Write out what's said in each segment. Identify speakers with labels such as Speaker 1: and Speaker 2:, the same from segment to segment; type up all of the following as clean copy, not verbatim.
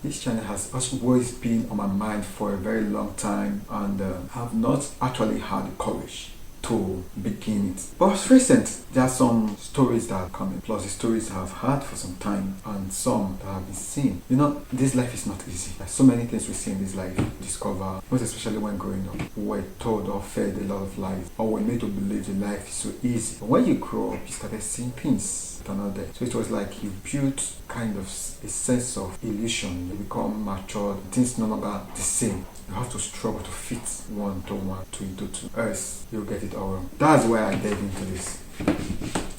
Speaker 1: This channel has always been on my mind for a very long time, and have not actually had the courage to begin it. But it's recent, there are some stories that are coming, plus the stories I've had for some time, and some that have been seen. You know, this life is not easy. There's so many things we see in this life, discover, most especially when growing up. We're told or fed a lot of lies, or we're made to believe the life is so easy. But when you grow up, you started seeing things that are not there. So it was like you built kind of a sense of illusion. You become matured, things no longer the same. You have to struggle to fit one to one, two into two, else you'll get it all wrong. That's why I delved into this.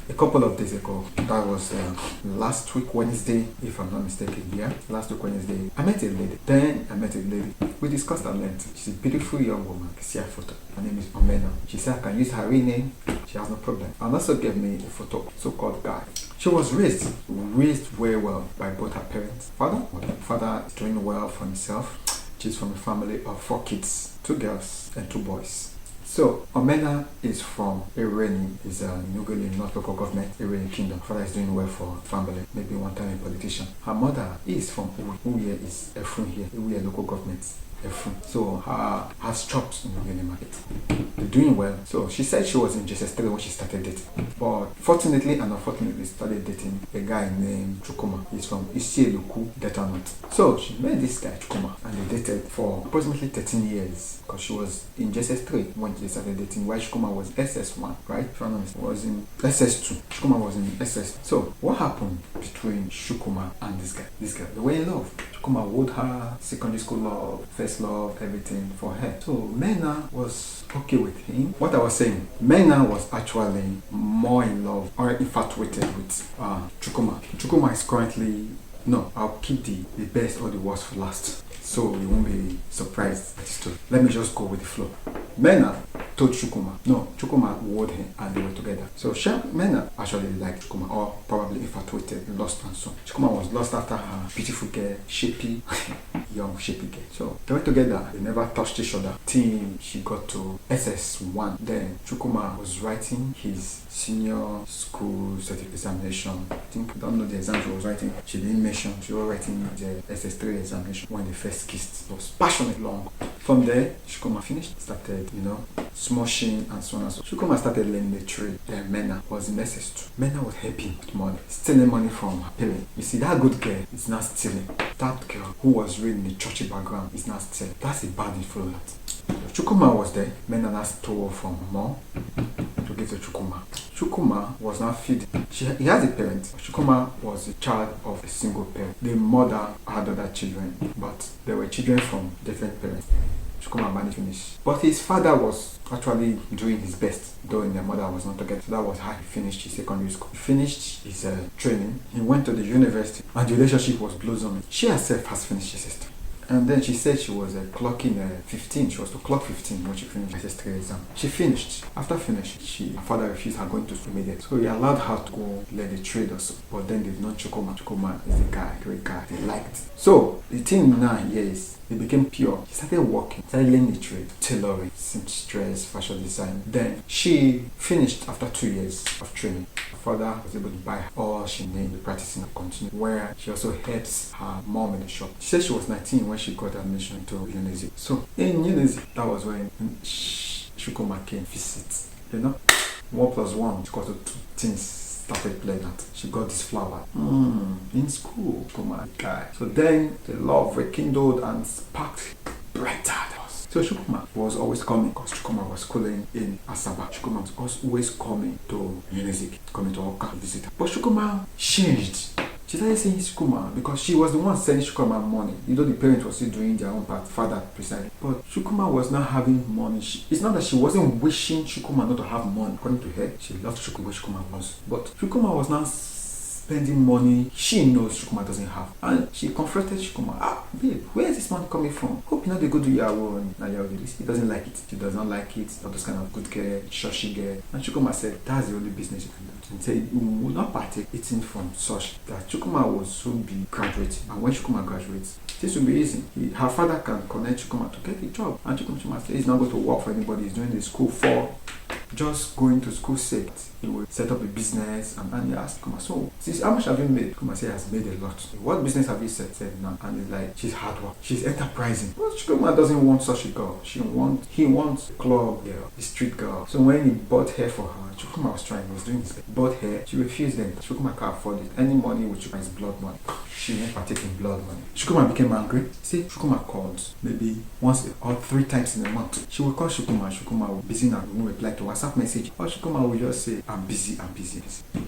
Speaker 1: A couple of days ago, that was last week Wednesday, if I'm not mistaken, yeah, last week Wednesday, I met a lady. We discussed at length. She's a beautiful young woman. I see her photo. Her name is Ọmẹna. She said I can use her real name. She has no problem. And also gave me a photo, so-called guy. She was raised very well by both her parents. Father is doing well for himself. She's from a family of 4 kids, 2 girls and 2 boys. So Ọmẹna is from Irene, is a Nugoli, not local government, Irene Kingdom. Father is doing well for family, maybe one time a politician. Her mother is from Uye, is Efun here, Uye local government. So her has chops in the uni market. They're doing well. So she said she was in JSS3 when she started dating. But fortunately and unfortunately started dating a guy named Chukuma. He's from Isieluku, Delta North. So she met this guy Chukuma and they dated for approximately 13 years. Because she was in JSS3 when they started dating, while Chukuma was SS1, right? If I'm not mistaken, was in SS2. Chukuma was in SS. So what happened between Chukuma and this guy? They were in love. Chukuma owed her secondary school love, first love, everything for her. So Mena was okay with him. What I was saying, Mena was actually more in love or infatuated with Chukuma. Chukuma is currently, no, I'll keep the best or the worst for last, so you won't be surprised at the story. Let me just go with the flow. Mena told Chukuma owed him and they were together. So Mena actually liked Chukuma, or probably infatuated, lost and so. Chukuma was lost after her beautiful girl, shapy, young shapy girl. So they were together, they never touched each other till she got to SS1. Then Chukuma was writing his senior school certificate examination. I think, I don't know the exam she was writing. She didn't mention, she was writing the SS3 examination when they first kissed. It was passionate long. From there, Chukuma finished, started, smushing and so on and so. Chukuma started learning the trade. Then Mena was in SS2. Mena was happy with money, stealing money from her parents. You see, that good girl is not stealing. That girl who was raised in a churchy background is not stealing. That's a bad influence. Chukuma was there. Mena now stole from mom to give to Chukuma. Chukuma was not feeding. He has a parent. Chukuma was a child of a single parent. The mother had other children, but they were children from different parents. Chukuma managed to finish. But his father was actually doing his best, though their mother was not together. So that was how he finished his secondary school. He finished his training. He went to the university and the relationship was blossoming. She herself has finished his sister. And then she said she was clocking 15. She was to clock 15 when she finished the SS3 exam. She finished. After finishing, her father refused her going to school immediately. So he allowed her to go learn the trade also. But then they've known Chukuma. Chukuma is a guy, great guy. They liked. So the thing now is, they became pure. She started working, started learning the trade, tailoring, seamstress, fashion design. Then she finished after 2 years of training. Her father was able to buy her all she needed, practicing and continue, where she also helps her mom in the shop. She said she was 19 when she got admission to Unizik. So in Unizik, that was when Chukuma came visit. 1 plus 1 is equal to 2 things. Started playing that. She got this flower in school. Chukuma guy. So then the love rekindled and sparked brighter. So Chukuma was always coming, because Chukuma was schooling in Asaba. Chukuma was always coming to Unizik, coming to Oka visit her. But Chukuma changed. She started saying Chukuma because she was the one sending Chukuma money. The parents were still doing their own part, father presiding. But Chukuma was not having money. It's not that she wasn't wishing Chukuma not to have money. According to her, she loved Chukuma was. But Chukuma was not spending money she knows Chukuma doesn't have. And she confronted Chukuma. Babe, where is this money coming from? Hope you know they go do your own. He doesn't like it. She does not like it. All those kind of good girl, shushy girl. And Chukuma said, that's the only business you can do. And said, you will not partake eating from such. That Chukuma will soon be graduating. And when Chukuma graduates, this will be easy. Her father can connect Chukuma to get a job. And Chukuma said, he's not going to work for anybody. He's doing the school for just going to school sake. He would set up a business, and he asked Shukuma, so sis, how much have you made? Shukuma said, has made a lot. What business have you set? Said no. And he's like, she's hard work, she's enterprising. Well, Shukuma doesn't want such a girl. He wants a club girl, a street girl. So when he bought hair for her, Shukuma was trying, he was doing his best. Bought hair, she refused them. Shukuma can't afford it. Any money with Shukuma is blood money. She won't partake in blood money. Shukuma became angry. See, Shukuma called maybe once or 3 times in a month. She will call Shukuma. Shukuma will busy now, won't reply to WhatsApp message. Or Shukuma will just say, I'm busy, I'm busy.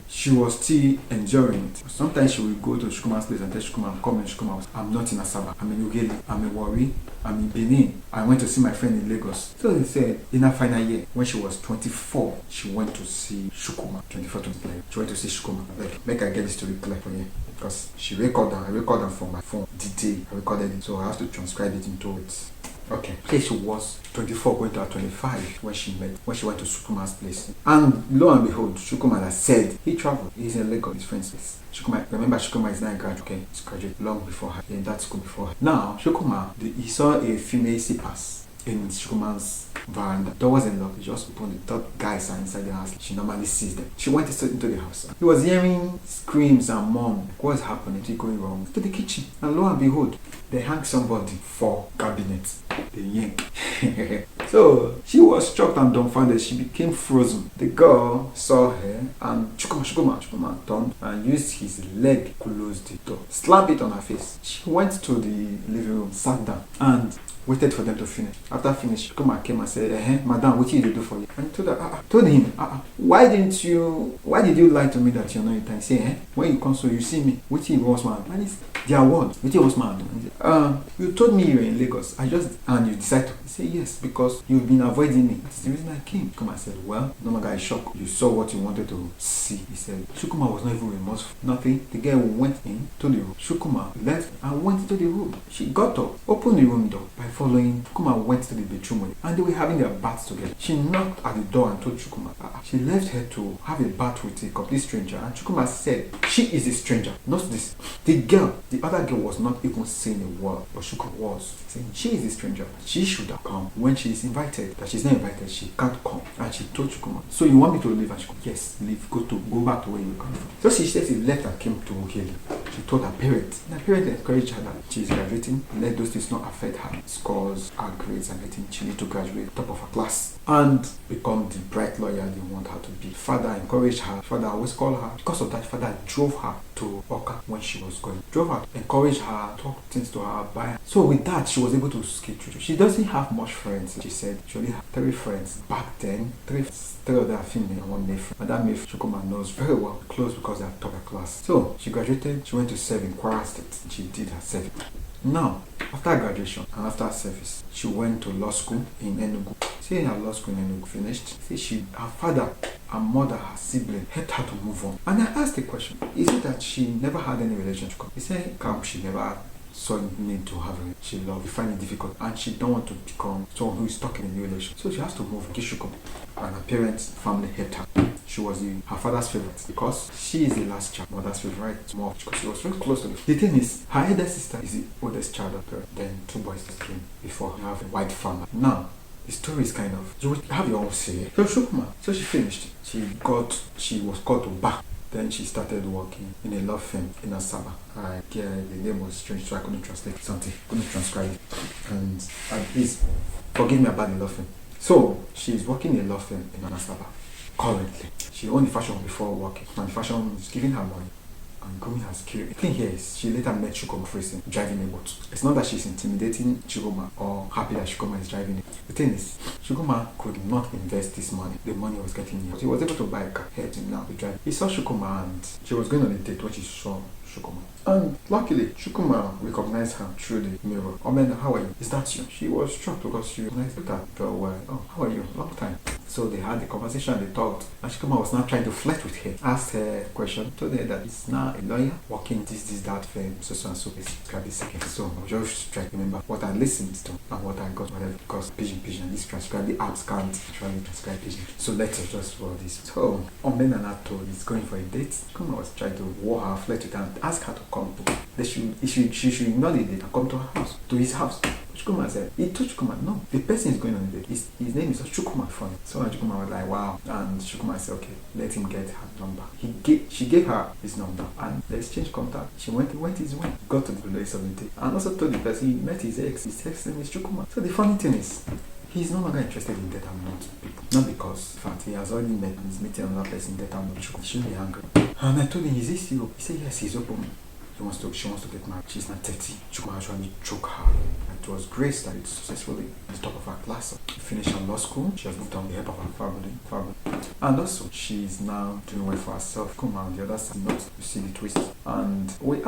Speaker 1: She was still enjoying it. Sometimes she will go to Shukuma's place and tell Shukuma, I'm coming. Shukuma, I'm not in Asaba, I'm in Ugele, I'm in Warri, I'm in Benin. I went to see my friend in Lagos. So they said, in her final year, when she was 24, she went to see Shukuma. 24, 25. She went to see Shukuma. Like, make I get this story clear for you. Because she recorded them. I recorded them from my phone. Detail. I recorded it. So I have to transcribe it into it. Okay. So she was 24 going to her 25 when she went to Shukuma's place. And lo and behold, Shukuma has said he traveled. He's in Lagos, his friend's place. Shukuma, remember Shukuma is not a graduate, okay? He's graduate long before her, in that school before her. Now, Shukuma, he saw a female C-pass in Shukuma's veranda. Door wasn't locked. He just opened it. Thought guys are inside the house. She normally sees them. She went straight into the house. He was hearing screams and mom. What's happening? What's going wrong? To the kitchen. And lo and behold, they hang somebody for cabinets. They yank. So she was shocked and dumbfounded. She became frozen. The girl saw her and Shukuma turned and used his leg to close the door. Slapped it on her face. She went to the living room, sat down, and waited for them to finish. After finish, Shukuma came and said, Madam, what did you do for you? And told him, why did you lie to me that you're not in time? Say, when you come so you see me, what you was man? And it's their word. What you was man? You told me you're in Lagos. And you decided to say yes, because you've been avoiding me. That's the reason I came. Shukuma said, well, no matter, is shocked. You saw what you wanted to see. He said, Shukuma was not even remorseful. Nothing. The girl went in to the room. Shukuma left and went into the room. She got up, opened the room door. By following, Shukuma went to the bedroom with her, and they were having their baths together. She knocked at the door and told Shukuma she left her to have a bath with a complete stranger, and Shukuma said she is a stranger. Not this. The other girl was not even saying a word, but Shukuma was saying she is a stranger. She should have come when she is invited. That she's not invited, she can't come. And she told Shukuma, so you want me to leave? And she said, yes, leave. Go back to where you come from. So she said she left and came to Okele. She told her parents. And her parents encouraged her that she is graduating. Let those things not affect her scores, her grades, and everything. She need to graduate top of her class and become the bright lawyer they want her to be. Father encouraged her. Father always called her. Because of that, father drove her to Oka when she was going. Drove her, encouraged her, talked things to her, buy her. So with that, she was able to skate through. She doesn't have much friends. She said she only had 3 friends back then. 3 of them are female and 1 male friend. And that male Shukuma knows very well, close because they are top of class. So she graduated. She went to serve in Kwara State. She did her service. Now, after graduation and after her service, she went to law school in Enugu. See, her law school in Enugu finished. See, her father, her mother, her sibling helped her to move on. And I asked the question, is it that she never had any relationship? He said, she never saw need to have it. She loved, find it difficult, and she don't want to become someone who is stuck in a new relationship. So she has to move. And her parents, family helped her. She was her father's favorite because she is the last child, mother's favorite, more because she was very close to them. The thing is, her elder sister is the oldest child of her. Then 2 boys that came before her, have a white family. Now, the story is kind of, you have your own say. So Shukuma, so she finished. She was called to back. Then she started working in a law firm in Asaba. The name was strange, so I couldn't translate something, couldn't transcribe it. And please forgive me about the law firm. So she's working in a law firm in Asaba currently. She owned the fashion before working, and the fashion is giving her money and growing her skill. The thing here is, she later met Shukuma Freeson driving a boat. It's not that she's intimidating Shukuma or happy that Shukuma is driving it. The thing is, Shukuma could not invest this money. The money was getting here. He was able to buy a car, helped him now to drive. He saw Shukuma and she was going on a date when she saw Shukuma. And luckily, Shukuma recognized her through the mirror. Ọmẹna, how are you? Is that you? She was shocked because she recognized her very well. Oh, how are you? Long time. So they had the conversation, they talked. And Shukuma was now trying to flirt with her. Asked her a question, told her that he's now a lawyer, working that firm, so and so. So I was just trying to remember what I listened to and what I got, whatever, because pigeon, this transcribe, the apps can't actually transcribe pigeon. So let's just for this. So Ọmẹna told he's going for a date. Shukuma was trying to war her, flirt with her, and ask her to come to. She should ignore the date and come to her house, to his house. Chukwuma said, he told Chukwuma, no, the person is going on a date. His name is Chukwuma. Funny. So Chukwuma was like, wow. And Chukwuma said, okay, let him get her number. She gave her his number and they exchanged contact. She went his way, got to the place of the day, and also told the person he met his ex. His ex name is Chukwuma. So the funny thing is, he's no longer interested in debt amount people. Not because, in fact, he has already met and is meeting another person debt amount. He shouldn't be angry. And I told him, is this you? He said, yes, he's open. She wants to get married. She's not 30. Chukwuma actually choke her. And it was Grace that did successfully at the top of her class. She finished her law school. She has moved on the help of her family. And also, she's now doing well for herself. Come on, the other side, not you see the twist. And I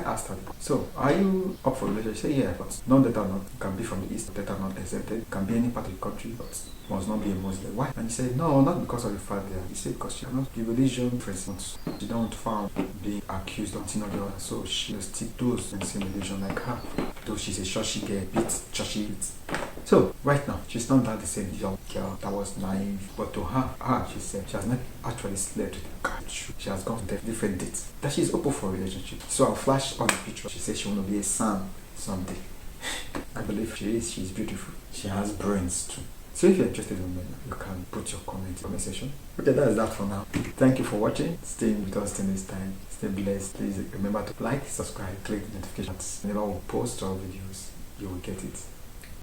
Speaker 1: asked her, so are you up for a relationship? She said, yeah, but not that or not. You can be from the east, that are not exempted. You can be any part of the country, but must not be a Muslim. Why? And he said, no, not because of the fact there. He said, because she cannot be religion, for instance. She don't want to being accused of another. So she will stick those in the same religion like her. Though she's a churchy girl, churchy. So right now, she's not that the same young girl that was naive. But to her, she said she has not actually slept with a guy. She has gone to different dates. That she's open for a relationship. So I'll flash on the picture. She says she want to be a son someday. I believe she is. She's beautiful. She has brains too. So if you're interested in Ọmẹna, you can put your comment in the comment section. Okay, that's that for now. Thank you for watching. Stay with us till next time. Stay blessed. Please remember to like, subscribe, click the notifications. Whenever we post our videos, you will get it.